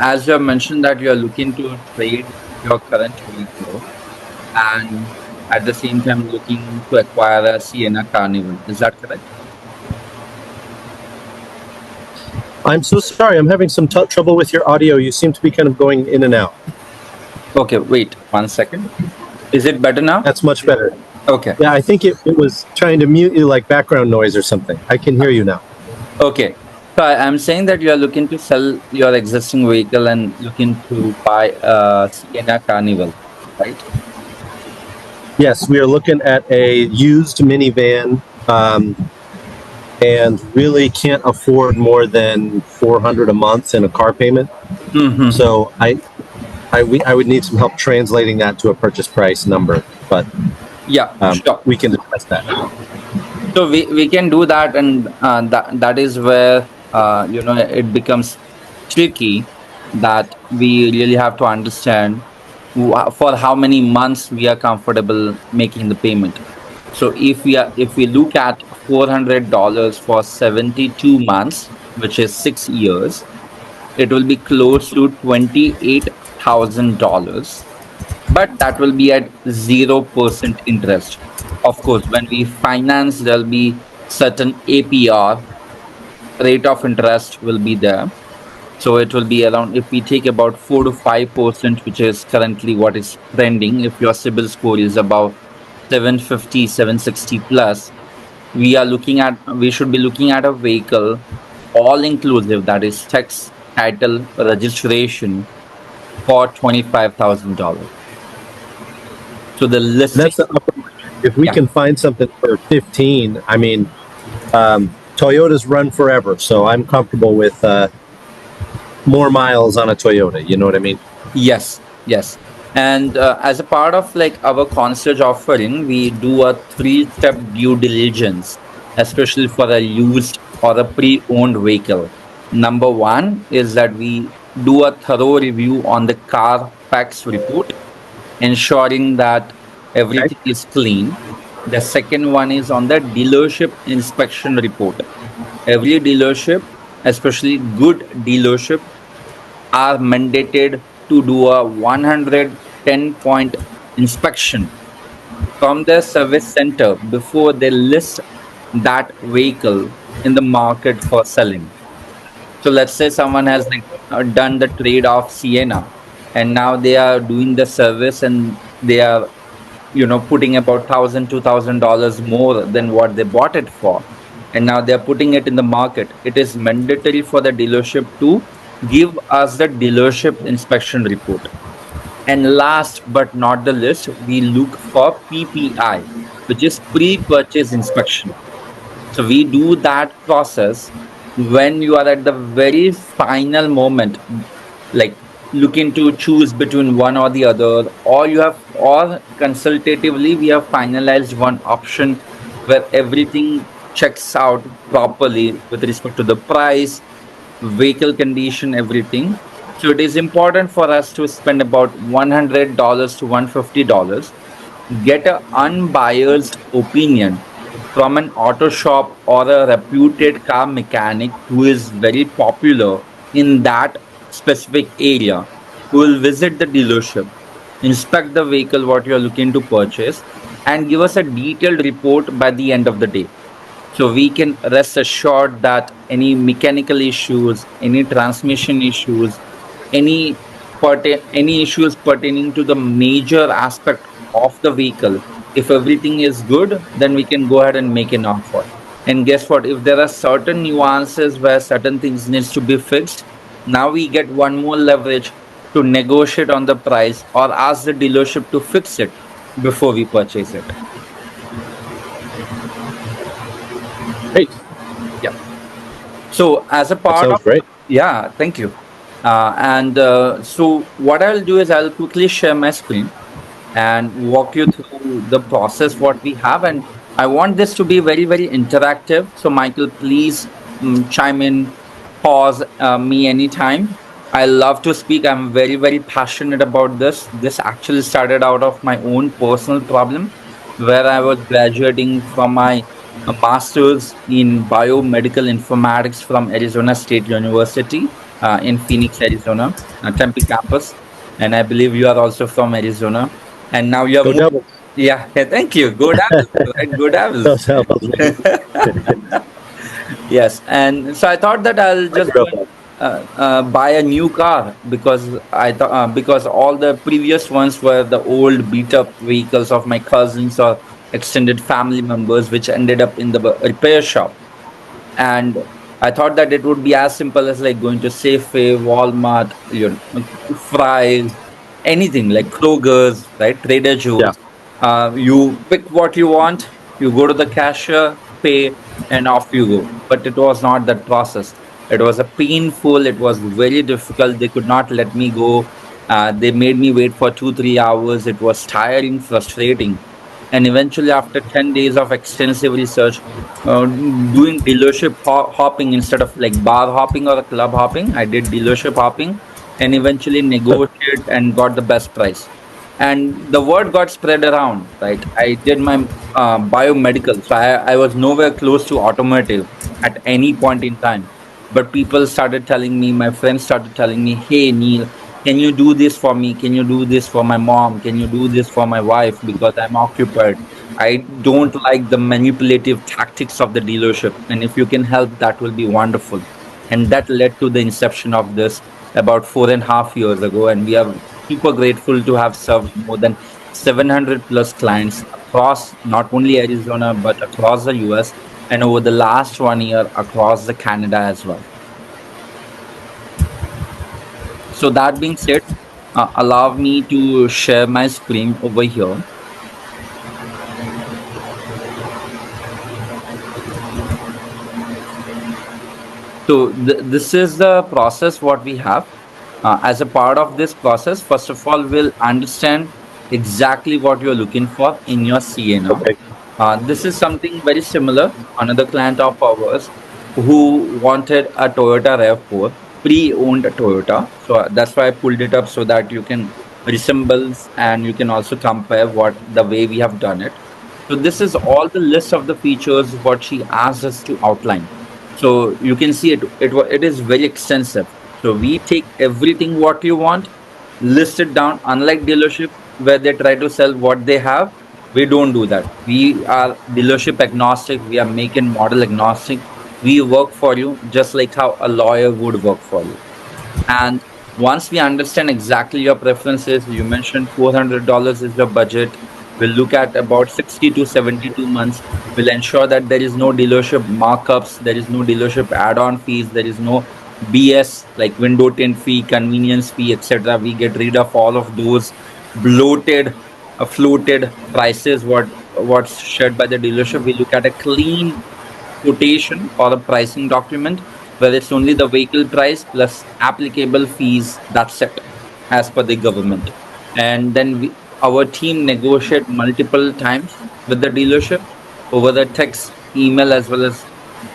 as you have mentioned that you are looking to trade your current vehicle and at the same time looking to acquire a Sienna Carnival. Is that correct? I'm so sorry. I'm having some trouble with your audio. You seem to be kind of going in and out. Okay, wait 1 second. Is it better now? That's much better. Okay. Yeah, I think it was trying to mute you like background noise or something. I can hear you now. Okay. So I'm saying that you are looking to sell your existing vehicle and looking to buy a Sienna Carnival, right? Yes, we are looking at a used minivan, and really can't afford more than $400 a month in a car payment. Mm-hmm. So I would need some help translating that to a purchase price number, but Yeah, sure. we can discuss that. So we can do that, and that is where it becomes tricky. That we really have to understand for how many months we are comfortable making the payment. So if we look at $400 for 72 months, which is 6 years, it will be close to $28,000, but that will be at 0% interest. Of course, when we finance, there'll be certain APR, rate of interest will be there. So it will be around, if we take about 4 to 5%, which is currently what is trending, if your CIBIL score is about 750, 760 plus, we should be looking at a vehicle all inclusive, that is tax, title, registration, for $25,000. So the listing. That's the upper. If we can find something for 15, I mean, Toyotas run forever, so I'm comfortable with more miles on a Toyota. You know what I mean? Yes. And as a part of like our concierge offering, we do a 3-step due diligence, especially for a used or a pre-owned vehicle. Number one is that we do a thorough review on the Carfax report, ensuring that everything is clean. The second one is on the dealership inspection report. Every dealership, especially good dealership, are mandated to do a 110-point inspection from their service center before they list that vehicle in the market for selling. So let's say someone has done the trade of Sienna, and now they are doing the service, and they are putting about $1,000, $2,000 more than what they bought it for, and now they're putting it in the market. It is mandatory for the dealership to give us the dealership inspection report. And last but not the least, we look for PPI, which is pre-purchase inspection. So we do that process when you are at the very final moment, like looking to choose between one or the other, or consultatively we have finalized one option where everything checks out properly with respect to the price, vehicle condition, everything. So it is important for us to spend about $100 to $150, get an unbiased opinion from an auto shop or a reputed car mechanic who is very popular in that specific area, who will visit the dealership, inspect the vehicle what you are looking to purchase, and give us a detailed report by the end of the day. So we can rest assured that any mechanical issues, any transmission issues, any any issues pertaining to the major aspect of the vehicle, if everything is good, then we can go ahead and make an offer. And guess what? If there are certain nuances where certain things needs to be fixed, now we get one more leverage to negotiate on the price or ask the dealership to fix it before we purchase it. Great. Yeah. So as a part sounds of great. Yeah, thank you. So what I'll do is I'll quickly share my screen and walk you through the process what we have, and I want this to be very very interactive. So Michael, please chime in, pause me anytime. I love to speak. I'm very very passionate about this. This actually started out of my own personal problem, where I was graduating from my master's in biomedical informatics from Arizona State University. in Phoenix, Arizona, Tempe campus. And I believe you are also from Arizona. And now you are Go moved. Devils. Yeah, thank you. Go Devils, right? Go Devils. Those Devils, baby. Yes, and so I thought that I'll I just grew go up and on. buy a new car because I thought because all the previous ones were the old beat up vehicles of my cousins or extended family members, which ended up in the repair shop. And I thought that it would be as simple as like going to Safeway, Walmart, Fry's, anything like Kroger's, right? Trader Yeah. Joe's. You pick what you want, you go to the cashier, pay, and off you go. But it was not that process. It was a painful. It was very difficult. They could not let me go. They made me wait for 2 3 hours. It was tiring, frustrating, and eventually after 10 days of extensive research, doing dealership hopping instead of like bar hopping or club hopping, I did dealership hopping and eventually negotiated and got the best price. And the word got spread around, right? I did my biomedical, so I was nowhere close to automotive at any point in time. But people started telling me, my friends started telling me, hey, Neil, can you do this for me? Can you do this for my mom? Can you do this for my wife? Because I'm occupied. I don't like the manipulative tactics of the dealership. And if you can help, that will be wonderful. And that led to the inception of this about 4.5 years ago. And we are super grateful to have served more than 700 plus clients across not only Arizona, but across the US, and over the last 1 year across the Canada as well. So that being said, allow me to share my screen over here. So this is the process what we have. As a part of this process, first of all, we'll understand exactly what you're looking for in your Sienna. Okay. This is something very similar. Another client of ours who wanted a Toyota RAV4, pre-owned Toyota. So that's why I pulled it up so that you can resemble and you can also compare what the way we have done it. So this is all the list of the features what she asked us to outline. So you can see it is very extensive. So we take everything what you want, list it down. Unlike dealership where they try to sell what they have, we don't do that. We are dealership agnostic. We are make and model agnostic. We work for you just like how a lawyer would work for you. And once we understand exactly your preferences, you mentioned $400 is your budget. We'll look at about 60 to 72 months. We'll ensure that there is no dealership markups, there is no dealership add on fees, there is no BS like window tint fee, convenience fee, etc. We get rid of all of those bloated, floated prices, what's shared by the dealership. We look at a clean quotation or a pricing document where it's only the vehicle price plus applicable fees that's set as per the government. And then our team negotiate multiple times with the dealership over the text, email, as well as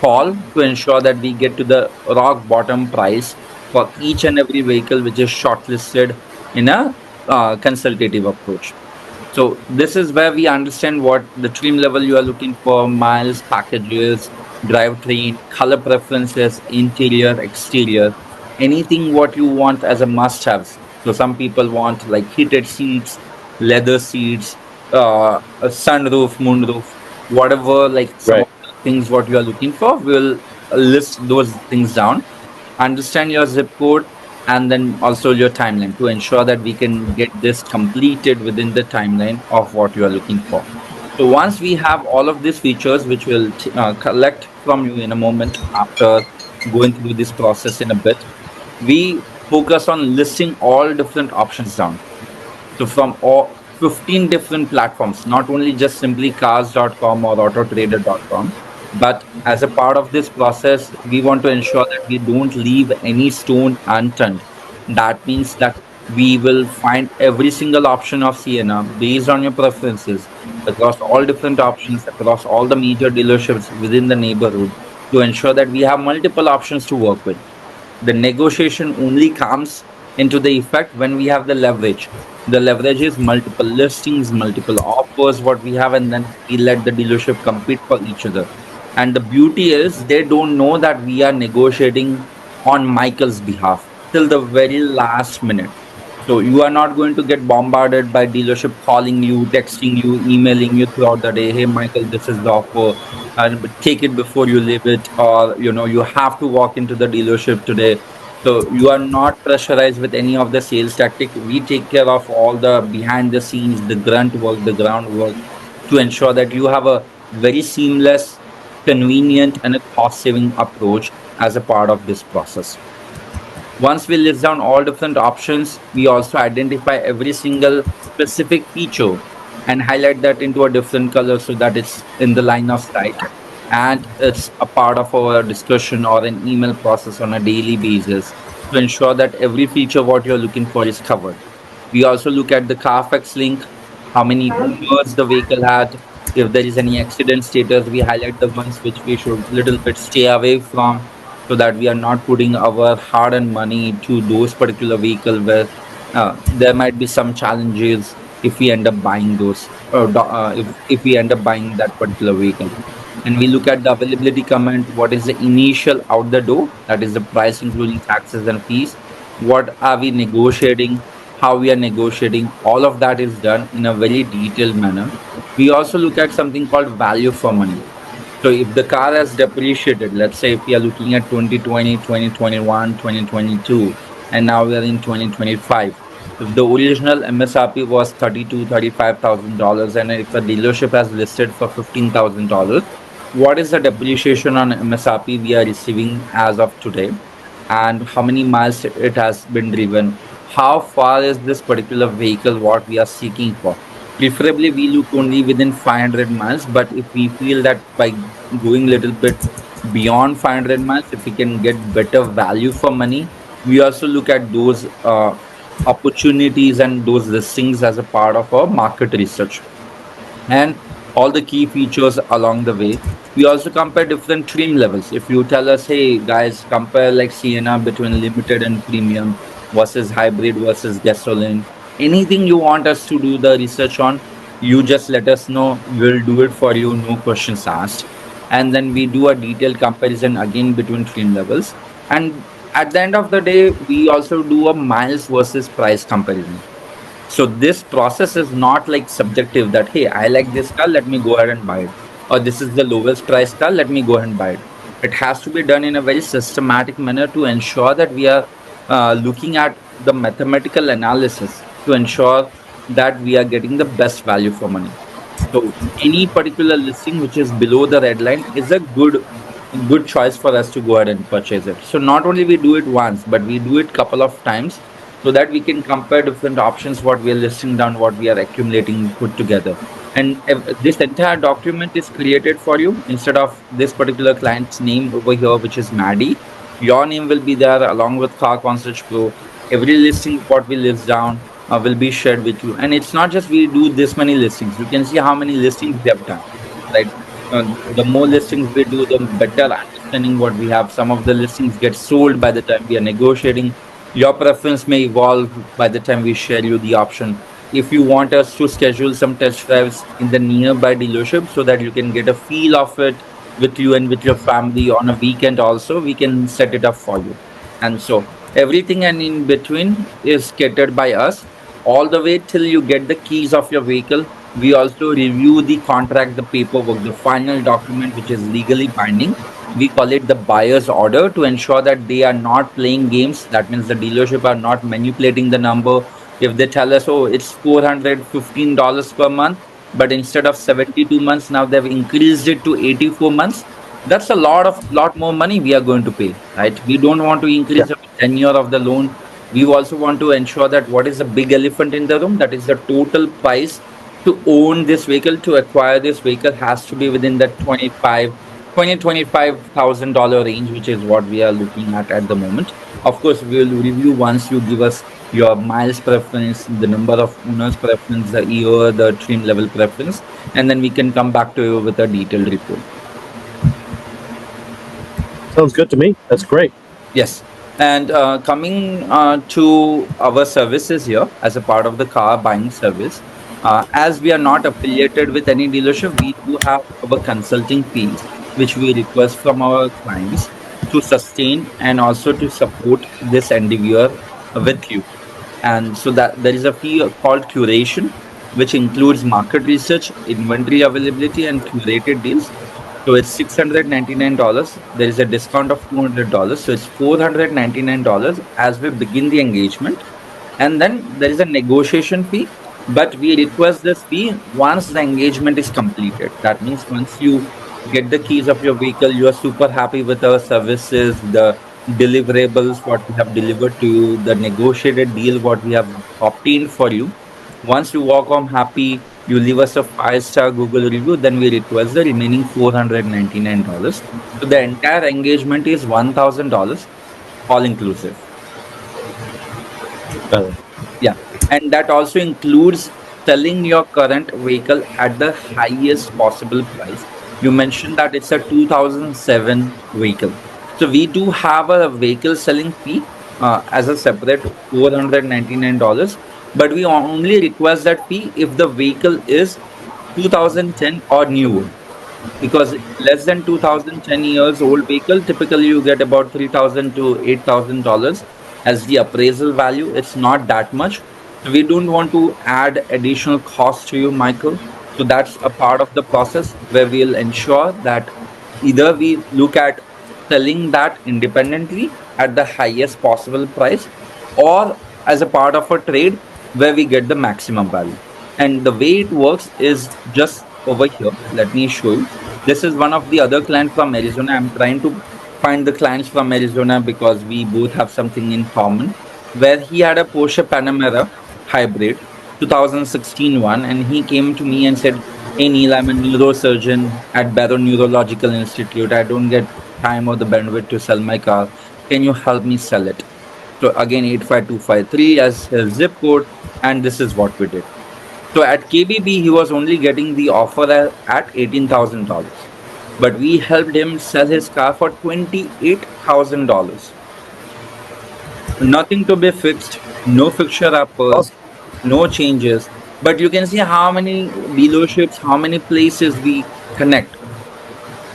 call to ensure that we get to the rock bottom price for each and every vehicle which is shortlisted in a consultative approach. So this is where we understand what the trim level you are looking for, miles, packages, drivetrain, color preferences, interior, exterior, anything what you want as a must-haves. So some people want like heated seats, leather seats, a sunroof, moonroof, whatever like some Right. of the things what you are looking for. We'll list those things down, understand your zip code, and then also your timeline to ensure that we can get this completed within the timeline of what you are looking for. So once we have all of these features, which we'll collect from you in a moment after going through this process in a bit, we focus on listing all different options down. So from all 15 different platforms, not only just simply cars.com or autotrader.com, but as a part of this process, we want to ensure that we don't leave any stone unturned. That means that we will find every single option of Sienna based on your preferences across all different options, across all the major dealerships within the neighborhood to ensure that we have multiple options to work with. The negotiation only comes into the effect when we have the leverage. The leverage is multiple listings, multiple offers, what we have, and then we let the dealership compete for each other. And the beauty is they don't know that we are negotiating on Michael's behalf till the very last minute. So you are not going to get bombarded by dealership calling you, texting you, emailing you throughout the day. Hey, Michael, this is the offer. Take it before you leave it, or you have to walk into the dealership today. So you are not pressurized with any of the sales tactic. We take care of all the behind the scenes, the grunt work, the groundwork to ensure that you have a very seamless, convenient, and a cost saving approach as a part of this process. Once we list down all different options, we also identify every single specific feature and highlight that into a different color so that it's in the line of sight. And it's a part of our discussion or an email process on a daily basis to ensure that every feature what you're looking for is covered. We also look at the Carfax link, how many owners the vehicle had. If there is any accident status, we highlight the ones which we should little bit stay away from so that we are not putting our hard-earned money to those particular vehicle where there might be some challenges if we end up buying those or if we end up buying that particular vehicle. And we look at the availability comment, what is the initial out the door, that is the price including taxes and fees, what are we negotiating, how we are negotiating, all of that is done in a very detailed manner. We also look at something called value for money. So if the car has depreciated, let's say if we are looking at 2020, 2021, 2022, and now we are in 2025. If the original MSRP was 32, $35,000, and if the dealership has listed for $15,000, what is the depreciation on MSRP we are receiving as of today? And how many miles it has been driven? How far is this particular vehicle what we are seeking for? Preferably, we look only within 500 miles, but if we feel that by going little bit beyond 500 miles, if we can get better value for money, we also look at those opportunities and those listings as a part of our market research and all the key features along the way. We also compare different trim levels. If you tell us, hey guys, compare like Sienna between limited and premium versus hybrid versus gasoline, anything you want us to do the research on, you just let us know. We'll do it for you, no questions asked. And then we do a detailed comparison again between trim levels. And at the end of the day, we also do a miles versus price comparison. So this process is not like subjective that, hey, I like this car, let me go ahead and buy it. Or this is the lowest price car, let me go ahead and buy it. It has to be done in a very systematic manner to ensure that we are looking at the mathematical analysis to ensure that we are getting the best value for money. So any particular listing which is below the red line is a good choice for us to go ahead and purchase it. So not only we do it once, but we do it couple of times so that we can compare different options, what we are listing down, what we are accumulating, put together. And this entire document is created for you instead of this particular client's name over here, which is Maddie. Your name will be there along with Car Concierge Pro. Every listing what we list down will be shared with you. And it's not just we do this many listings. You can see how many listings we have done, right? The more listings we do, the better understanding what we have. Some of the listings get sold by the time we are negotiating. Your preference may evolve by the time we share you the option. If you want us to schedule some test drives in the nearby dealership so that you can get a feel of it with you and with your family on a weekend also, we can set it up for you. And so everything and in between is catered by us all the way till you get the keys of your vehicle. We also review the contract, the paperwork, the final document which is legally binding. We call it the buyer's order to ensure that they are not playing games. That means the dealership are not manipulating the number. If they tell us, oh, it's $415 per month, but instead of 72 months, now they've increased it to 84 months. That's a lot more money we are going to pay, right? We don't want to Yeah. increase the tenure of the loan. We also want to ensure that what is the big elephant in the room, that is the total price to own this vehicle, to acquire this vehicle has to be within that 25,000 range, which is what we are looking at the moment. Of course, we will review once you give us your miles preference, the number of owners preference, the year, the trim level preference, and then we can come back to you with a detailed report. Sounds good to me. That's great. Yes. And coming to our services here as a part of the car buying service, as we are not affiliated with any dealership, we do have our consulting fees, which we request from our clients. to sustain and also to support this endeavor with you. And so that there is a fee called curation, which includes market research, inventory availability, and curated deals. So it's $699. There is a discount of $200. So it's $499 as we begin the engagement. And then there is a negotiation fee, but we request this fee once the engagement is completed. That means once you get the keys of your vehicle, you are super happy with our services, the deliverables, what we have delivered to you, the negotiated deal, what we have obtained for you. Once you walk home happy, you leave us a 5-star Google review, then we request the remaining $499. So the entire engagement is $1,000, all inclusive. Yeah. And that also includes selling your current vehicle at the highest possible price. You mentioned that it's a 2007 vehicle. So we do have a vehicle selling fee as a separate $499, but we only request that fee if the vehicle is 2010 or newer, because less than 2010 years old vehicle, typically you get about 3,000 to $8,000 as the appraisal value. It's not that much. So we don't want to add additional cost to you, Michael. So that's a part of the process where we'll ensure that either we look at selling that independently at the highest possible price, or as a part of a trade where we get the maximum value. And the way it works is just over here. Let me show you. This is one of the other clients from Arizona. I'm trying to find the clients from Arizona because we both have something in common. Where he had a Porsche Panamera hybrid, 2016 one, and he came to me and said, "Hey Neil, I'm a neurosurgeon at Barrow Neurological Institute. I don't get time or the bandwidth to sell my car. Can you help me sell it?" So again, 85253 as his zip code, and this is what we did. So at KBB, he was only getting the offer at $18,000, but we helped him sell his car for $28,000. Nothing to be fixed, no fixture uppers, no changes. But you can see how many dealerships, how many places we connect.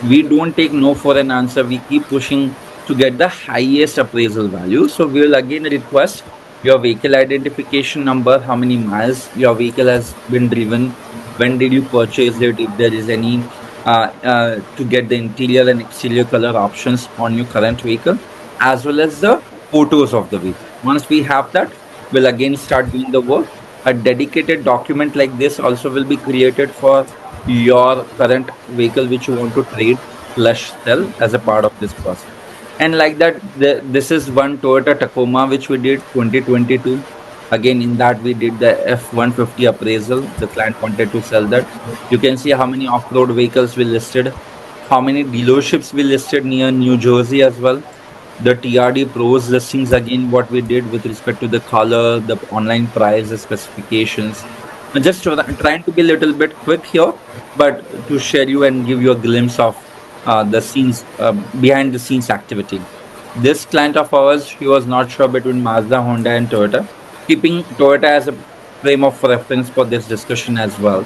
We don't take no for an answer. We keep pushing to get the highest appraisal value. So we will again request your vehicle identification number, how many miles your vehicle has been driven, when did you purchase it, if there is any to get the interior and exterior color options on your current vehicle, as well as the photos of the vehicle. Once we have that, we'll again start doing the work. A dedicated document like this also will be created for your current vehicle which you want to trade slash sell as a part of this process. And like that, this is one Toyota Tacoma which we did 2022. Again, in that we did the F-150 appraisal. The client wanted to sell that. You can see how many off-road vehicles we listed, how many dealerships we listed near New Jersey as well. The TRD pros listings, again, what we did with respect to the color, the online price, the specifications. I'm just trying to be a little bit quick here, but to share you and give you a glimpse of the scenes, behind the scenes activity. This client of ours, he was not sure between Mazda, Honda, and Toyota, keeping Toyota as a frame of reference for this discussion as well.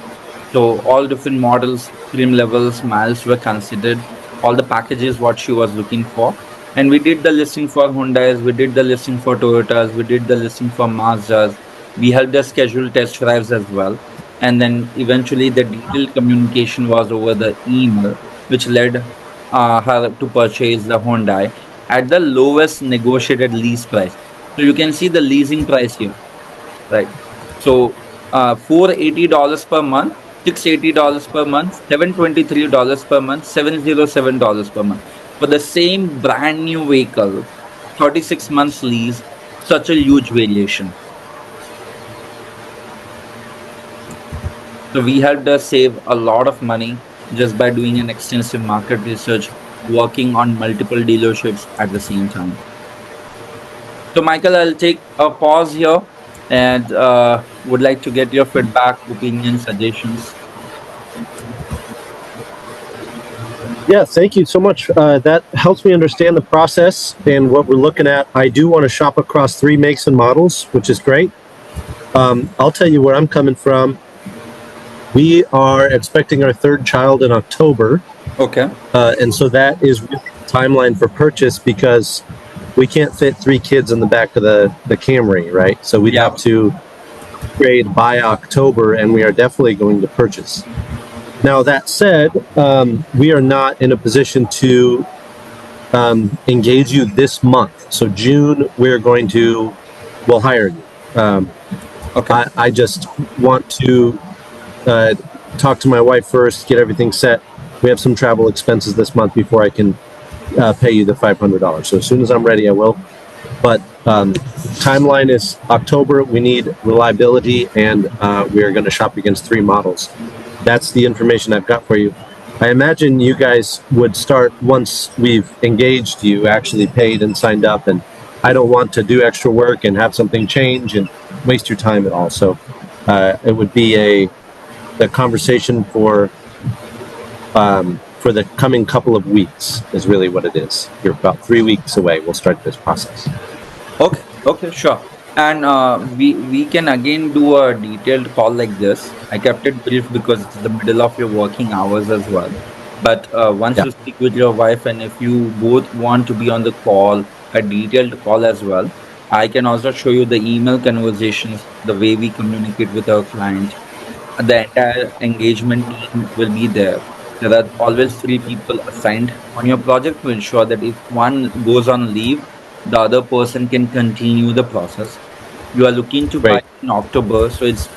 So all different models, trim levels, miles were considered, all the packages what she was looking for. And we did the listing for Hyundais, we did the listing for Toyotas, we did the listing for Mazdas. We helped her schedule test drives as well. And then eventually the detailed communication was over the email, which led her to purchase the Hyundai at the lowest negotiated lease price. So you can see the leasing price here, right? So $480 per month, $680 per month, $723 per month, $707 per month for the same brand new vehicle, 36 months lease. Such a huge variation. So we helped us save a lot of money just by doing an extensive market research, working on multiple dealerships at the same time. So Michael, I'll take a pause here and would like to get your feedback, opinions, suggestions. Yeah, thank you so much. That helps me understand the process and what we're looking at. I do want to shop across 3 makes and models, which is great. I'll tell you where I'm coming from. We are expecting our 3rd child in October. Okay. And so that is timeline for purchase because we can't fit 3 kids in the back of the Camry, right? So we'd Yeah. have to trade by October, and we are definitely going to purchase. Now, that said, we are not in a position to engage you this month. So June, we'll hire you. Okay. I just want to uh, talk to my wife first, get everything set. We have some travel expenses this month before I can pay you the $500. So as soon as I'm ready, I will. But timeline is October. We need reliability, and we are going to shop against 3 models. That's the information I've got for you. I imagine you guys would start once we've engaged you, actually paid and signed up, and I don't want to do extra work and have something change and waste your time at all. So it would be the conversation for the coming couple of weeks is really what it is. You're about 3 weeks away. We'll start this process. Okay, okay, sure. And we can again do a detailed call like this. I kept it brief because it's the middle of your working hours as well. But once Yeah, you speak with your wife, and if you both want to be on the call, a detailed call as well, I can also show you the email conversations, the way we communicate with our client. The entire engagement team will be there. There are always 3 people assigned on your project to ensure that if one goes on leave, the other person can continue the process. You are looking to buy great. in October, so it's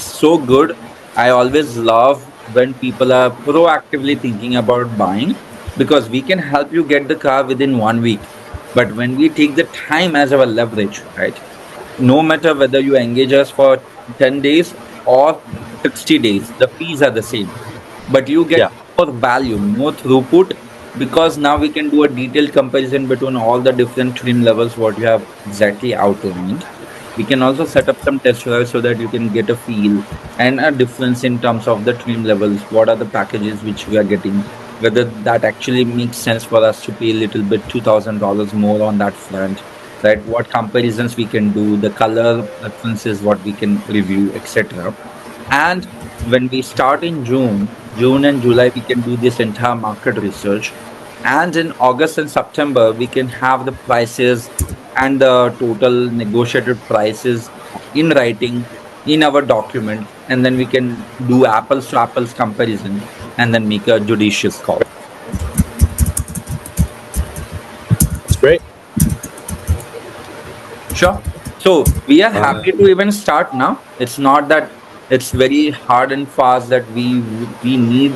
so good. I always love when people are proactively thinking about buying because we can help you get the car within 1 week. But when we take the time as our leverage, right? No matter whether you engage us for 10 days or 60 days, the fees are the same. But you get Yeah, more value, more throughput, because now we can do a detailed comparison between all the different trim levels, what you have exactly outlined. We can also set up some test drives so that you can get a feel and a difference in terms of the trim levels. What are the packages which we are getting? Whether that actually makes sense for us to pay a little bit $2,000 more on that front, right? What comparisons we can do, the color preferences, what we can review, etc. And when we start in June and July, we can do this entire market research. And in August and September, we can have the prices and the total negotiated prices in writing in our document. And then we can do apples to apples comparison and then make a judicious call. that's great. Sure. So we are Uh, happy to even start now. It's not that it's very hard and fast that we need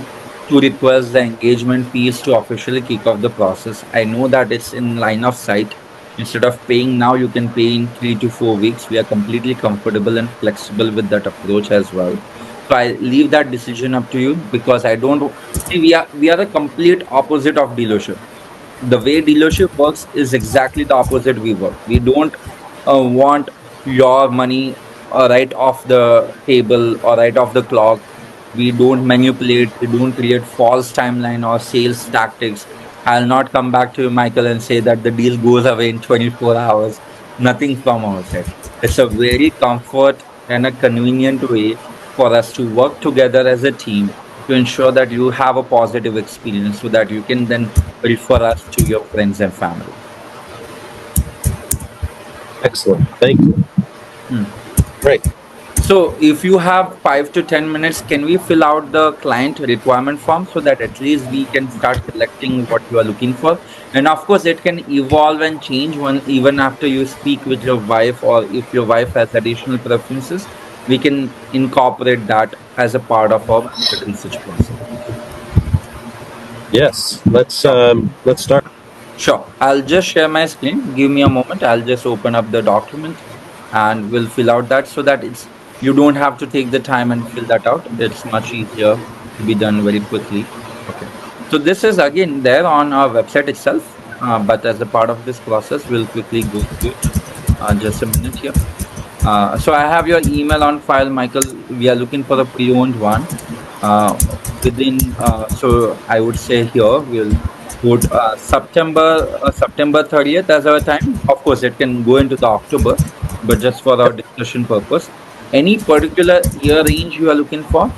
to request the engagement fees to officially kick off the process. I know that it's in line of sight. Instead of paying now, you can pay in 3 to 4 weeks. We are completely comfortable and flexible with that approach as well. So I leave that decision up to you because I don't see we are the complete opposite of dealership. The way dealership works is exactly the opposite we work. We don't want your money right off the table or right off the clock. We don't manipulate, we don't create false timeline or sales tactics. I'll not come back to you, Michael, and say that the deal goes away in 24 hours. Nothing from our side. It's a very comfort and a convenient way for us to work together as a team to ensure that you have a positive experience so that you can then refer us to your friends and family. Excellent. Thank you. Hmm. Great. So, if you have 5 to 10 minutes, can we fill out the client requirement form so that at least we can start selecting what you are looking for? And of course, it can evolve and change when even after you speak with your wife, or if your wife has additional preferences, we can incorporate that as a part of our market research process. Yes. Sure. Let's start. Sure. I'll just share my screen. Give me a moment. I'll just open up the document and we'll fill out that so that it's you don't have to take the time and fill that out. It's much easier to be done very quickly. Okay. So this is again there on our website itself. But as a part of this process, we'll quickly go through it. Just a minute here. So I have your email on file, Michael. We are looking for a pre-owned one. Uh, so I would say here we'll put September 30th as our time. Of course, it can go into the October, but just for our discussion purpose. Any particular year range you are looking for?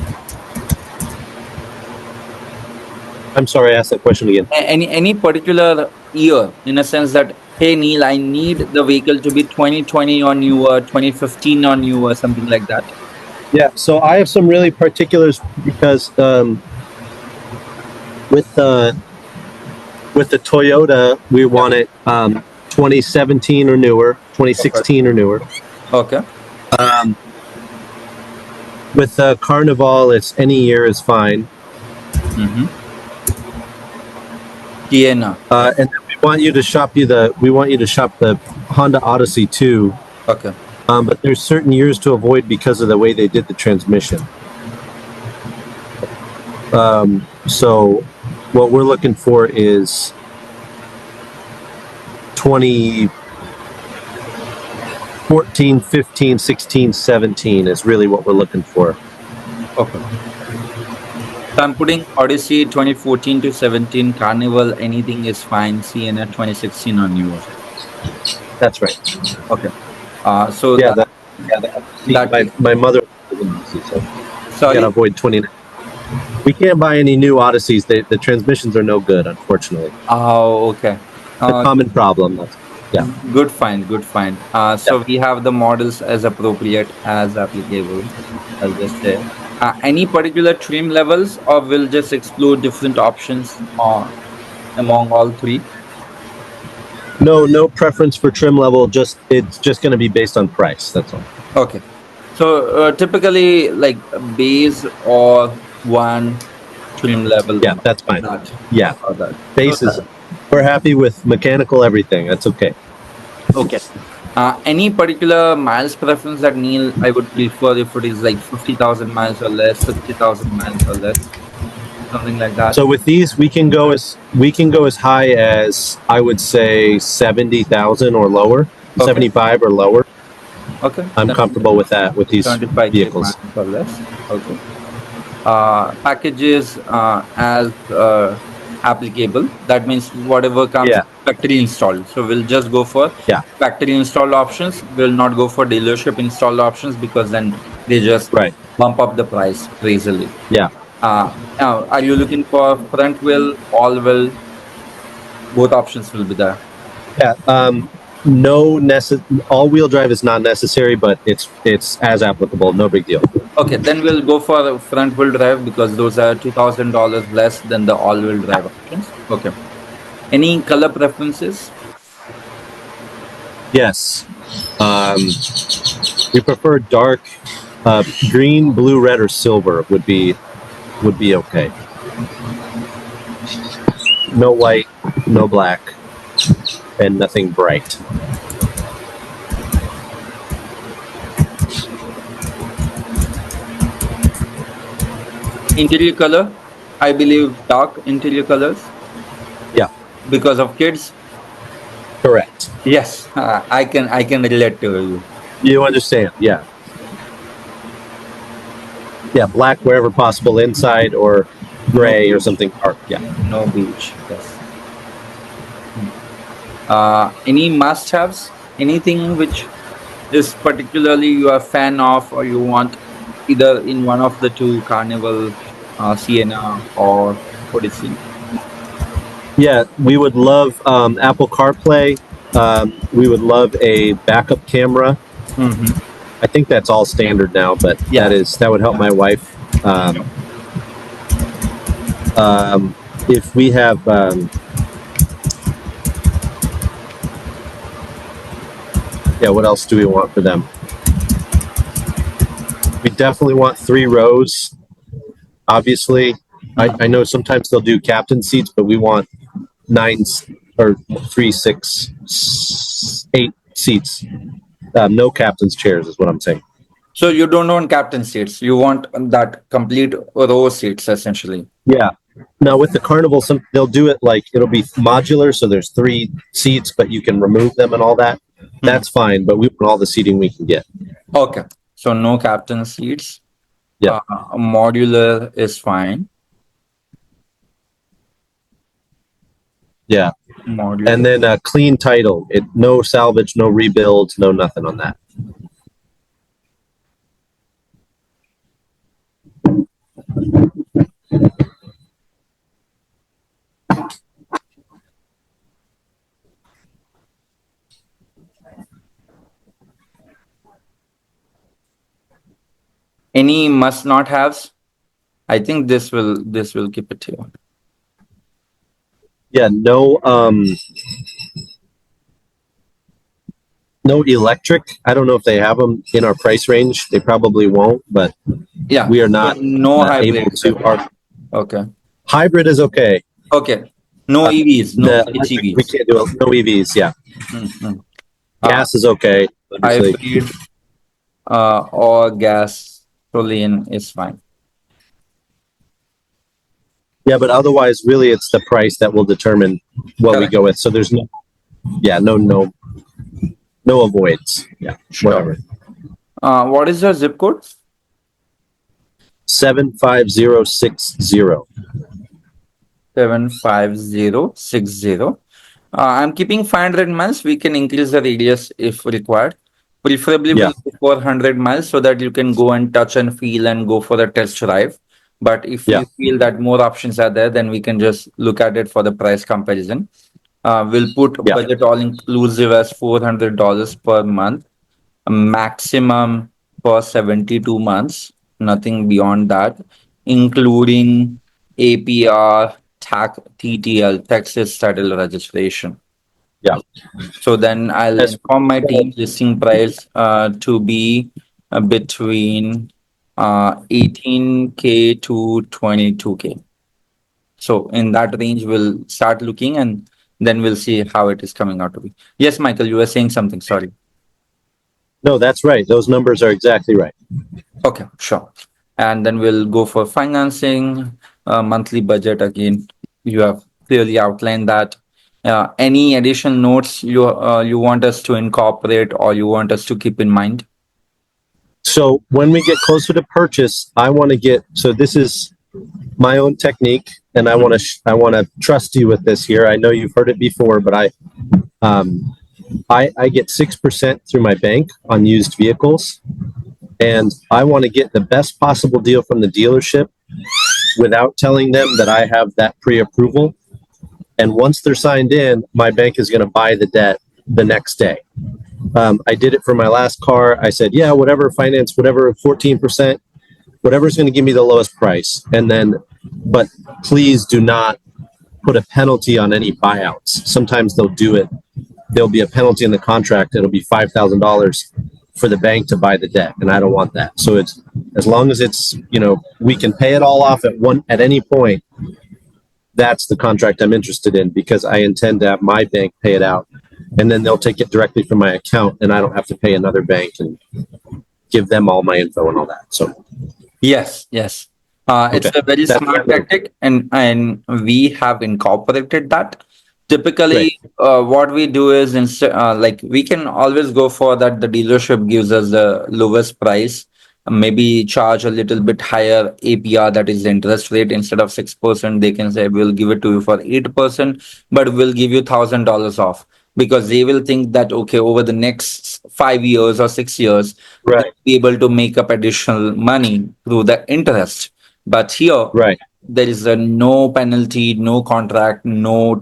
I'm sorry, ask that question again. Any particular year, in a sense that, hey Neil, I need the vehicle to be 2020 or newer, 2015 or newer, something like that. Yeah, so I have some really particulars because with with the Toyota, we Yeah. want it 2017 or newer, Perfect. 2016 or newer. Okay. Um, with Carnival, it's any year is fine. Mm-hmm. Sienna. And we want you to shop the Honda Odyssey too. Okay. But there's certain years to avoid because of the way they did the transmission. So what we're looking for is 2014, 15, 16, 17 is really what we're looking for. Okay. So I'm putting Odyssey 2014 to 17, Carnival, anything is fine. Sienna 2016 or newer. That's right. Okay. So Yeah, that that, see, that is, my mother lives in DC, so we gotta sorry. avoid 29. We can't buy any new Odysseys. The transmissions are no good, unfortunately. Oh, okay. A common problem. Yeah. Good find, good find. Yeah. So we have the models as appropriate as applicable. I'll just say. Any particular trim levels, or we'll just explore different options among all three? No preference for trim level. Just it's just going to be based on price. That's all. Okay. So typically, like a base or one trim level Yeah, on that's fine. that. Yeah, Or that. So bases. We're happy with mechanical everything. That's okay. okay. Any particular miles preference that Neil I would prefer if it is like 50,000 miles or less, 60,000 miles or less, something like that. So with these, we can go as high as I would say 70,000 or lower, Okay. 75 or lower. Okay. I'm comfortable with that with these 75K vehicles. miles or less. Okay. Packages as applicable. That means whatever comes Yeah, factory installed. So we'll just go for yeah, factory installed options. We'll not go for dealership installed options because then they just right. bump up the price crazily. Yeah, Now, are you looking for front wheel, all wheel? Both options will be there. yeah. No all-wheel drive is not necessary, but it's as applicable. No big deal. Okay, then we'll go for front wheel drive because those are $2,000 less than the all wheel drive options. Okay. Any color preferences? Yes. Um, we prefer dark green, blue, red, or silver would be okay. No white, no black, and nothing bright. Interior color? I believe dark interior colors Yeah, because of kids. correct. Yes, I can relate to you. You understand? Yeah, yeah. Black wherever possible inside, or No gray or beige. something dark. Yeah. No beige. Yes. Any must-haves? Anything which is particularly you are a fan of, or you want either in one of the two, Carnival, Sienna, or Odyssey? Yeah, we would love Apple CarPlay. We would love a backup camera. Mm-hmm. I think that's all standard now, but Yeah. that would help my wife. If we have yeah, what else do we want for them? We definitely want 3 rows. Obviously, I know sometimes they'll do captain seats, but we want 9 or 3, 6, 8 seats. No captain's chairs is what I'm saying. So you don't want captain seats. You want that complete row seats essentially. Yeah. Now with the Carnival, they'll do it like it'll be modular, so there's 3 seats, but you can remove them and all that. Hmm. That's fine, but we want all the seating we can get. Okay. So no captain seats. Yeah. Modular is fine. Yeah. Modular. And then clean title. No salvage, no rebuild, no nothing on that. Any must not haves? I think this will keep it here. Yeah, no electric. I don't know if they have them in our price range. They probably won't, but Yeah. we are So not no able hybrid. to. Our Okay. hybrid is okay. Okay. No EVs. No The electric we HEVs. can't do it. No EVs. Yeah, Mm-hmm. gas is okay. Obviously, Hybrid or gasoline is fine. yeah, but otherwise, really, it's the price that will determine what we Correct. go with. So there's no, yeah, no avoids. Yeah, Sure. whatever. What is your zip code? 75060. 75060. I'm keeping 500 miles. We can increase the radius if required. Preferably, Yeah, we'll go for 100 miles so that you can go and touch and feel and go for a test drive. But if yeah, you feel that more options are there, then we can just look at it for the price comparison. We'll put yeah, budget all inclusive as $400 per month, a maximum for 72 months, nothing beyond that, including APR, TTL, Texas Title Registration. yeah. So then I'll As inform my team listing price to be between 18K to 22K. So in that range, we'll start looking and then we'll see how it is coming out to be. Yes, Michael, you were saying something. Sorry. no, that's right. Those numbers are exactly right. Okay, sure. And then we'll go for financing, monthly budget again. You have clearly outlined that. Any additional notes you want us to incorporate or you want us to keep in mind? So when we get closer to purchase, I want to get. So this is my own technique, and I want to trust you with this here. I know you've heard it before, but um, I get 6% through my bank on used vehicles, and I want to get the best possible deal from the dealership without telling them that I have that pre-approval. And once they're signed in, my bank is going to buy the debt the next day. I did it for my last car. I said, yeah, whatever, finance, whatever, 14%, whatever's going to give me the lowest price. And then, but please do not put a penalty on any buyouts. Sometimes they'll do it. There'll be a penalty in the contract. It'll be $5,000 for the bank to buy the debt. And I don't want that. So it's, as long as it's, we can pay it all off at any point. That's the contract I'm interested in because I intend to have my bank pay it out, and then they'll take it directly from my account, and I don't have to pay another bank and give them all my info and all that. So Yes, yes. It's okay, a very that's smart tactic, and we have incorporated that. great. Typically, what we do is instead, like we can always go for that. The dealership gives us the lowest price, maybe charge a little bit higher APR, that is the interest rate. Instead of 6%, they can say we'll give it to you for 8%, but we'll give you $1,000 off because they will think that okay, over the next 5 years or 6 years Right, be able to make up additional money through the interest. But here, right. there is a no penalty, no contract, no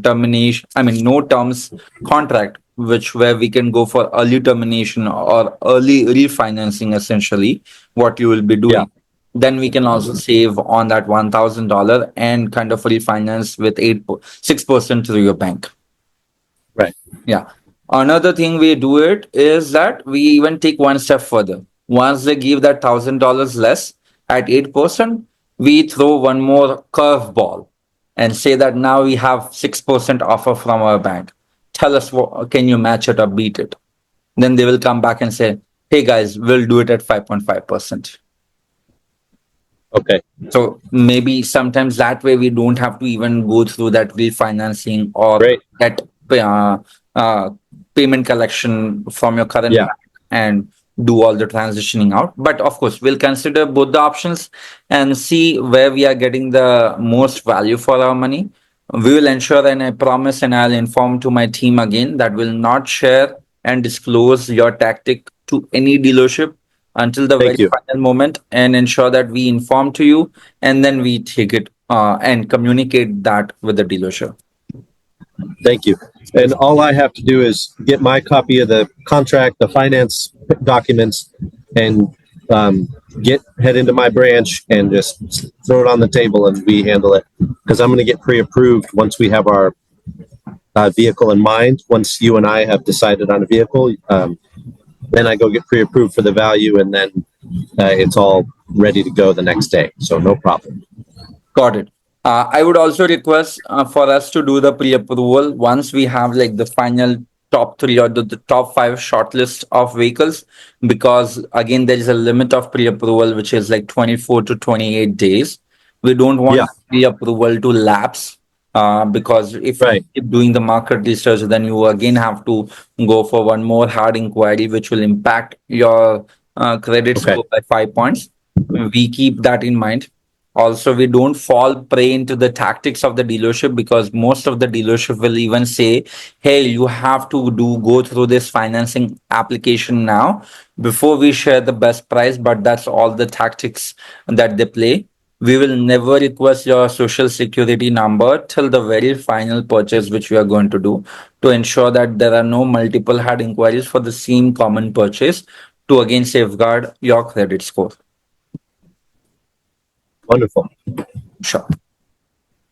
termination. I mean, no terms contract, which where we can go for early termination or early refinancing. Essentially, what you will be Yeah, doing. Then we can also save on that $1,000 and kind of refinance with 6% through your bank. right. Yeah. Another thing we do it is that we even take one step further. Once they give that $1,000 less at 8%, we throw one more curveball and say that now we have 6% offer from our bank. Tell us what can you match it or beat it? Then they will come back and say, hey guys, we'll do it at 5.5%. Okay, So maybe sometimes that way we don't have to even go through that refinancing or great. that uh, uh, payment collection from your current Yeah, bank and do all the transitioning out. But of course, we'll consider both the options and see where we are getting the most value for our money. We will ensure, and I promise, and I'll inform to my team again that will not share and disclose your tactic to any dealership until the thank very you, final moment and ensure that we inform to you and then we take it and communicate that with the dealership. thank you. And all I have to do is get my copy of the contract, the finance documents, and head into my branch and just throw it on the table and we handle it. Because I'm going to get pre-approved once we have our vehicle in mind. Once you and I have decided on a vehicle, then I go get pre-approved for the value, and then it's all ready to go the next day. So no problem. Got it. I would also request for us to do the pre-approval once we have like the final top three or the top five shortlist of vehicles, because again there is a limit of pre-approval which is like 24 to 28 days. We don't Yeah, want pre-approval to lapse, because if you right. keep doing the market research, then you again have to go for one more hard inquiry, which will impact your credit Okay. score by 5 points. We keep that in mind. Also, we don't fall prey into the tactics of the dealership, because most of the dealership will even say, hey, you have to go through this financing application now before we share the best price. But that's all the tactics that they play. We will never request your social security number till the very final purchase which we are going to do, to ensure that there are no multiple hard inquiries for the same common purchase, to again safeguard your credit score. Wonderful. Sure.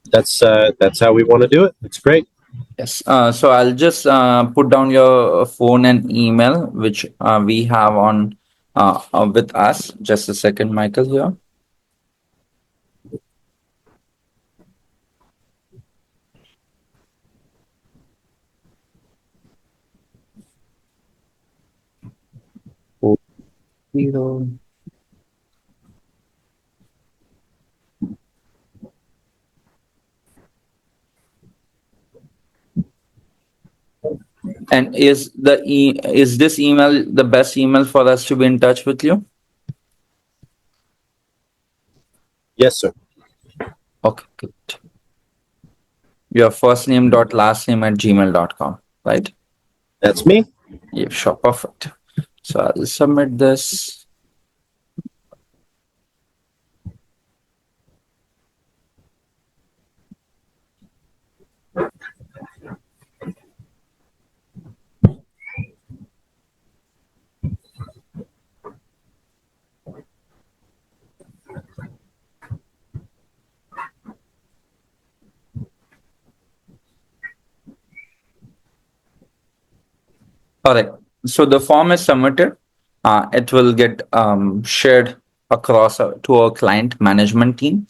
That's how we want to do it. It's great. Yes. So I'll just put down your phone and email, which we have on with us. Just a second, Michael here. Zero. And is this email the best email for us to be in touch with you? Yes, sir. Okay, good. Your first name dot last name at gmail.com, right? That's me. Yeah, sure, perfect. So I'll submit this. All right. So the form is submitted. It will get shared across to our client management team.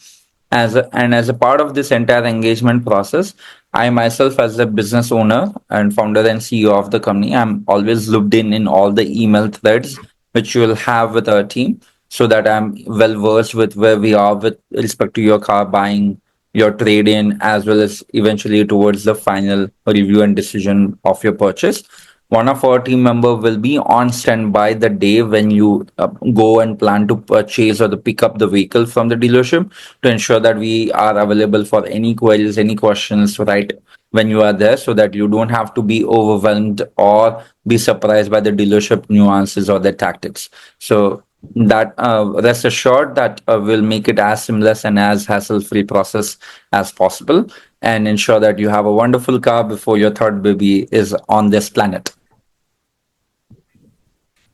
And as a part of this entire engagement process, I myself, as a business owner and founder and CEO of the company, I'm always looped in all the email threads which you will have with our team, so that I'm well versed with where we are with respect to your car buying, your trade in, as well as eventually towards the final review and decision of your purchase. One of our team member will be on standby the day when you go and plan to purchase or to pick up the vehicle from the dealership, to ensure that we are available for any queries, any questions, right, when you are there, so that you don't have to be overwhelmed or be surprised by the dealership nuances or their tactics. So that rest assured that we'll make it as seamless and as hassle-free process as possible, and ensure that you have a wonderful car before your third baby is on this planet.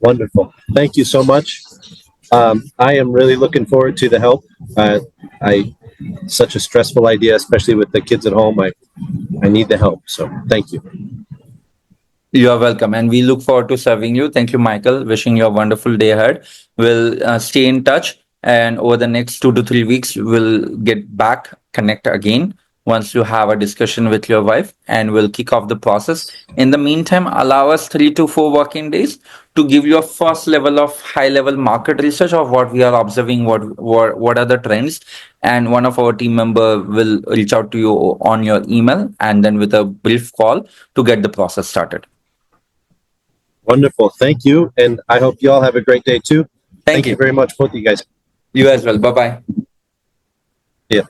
Wonderful. Thank you so much. I am really looking forward to the help. I such a stressful idea, especially with the kids at home. I need the help. So thank you. You are welcome, and we look forward to serving you. Thank you, Michael. Wishing you a wonderful day ahead. We'll stay in touch, and over the next 2 to 3 weeks, we'll get back, connect again once you have a discussion with your wife, and we'll kick off the process. In the meantime, allow us 3 to 4 working days to give you a first level of high level market research of what we are observing, what are the trends, and one of our team member will reach out to you on your email, and then with a brief call to get the process started. Wonderful. Thank you. And I hope you all have a great day too. Thank Thank you you. very much, both of you guys. You as well. Bye bye. Yeah.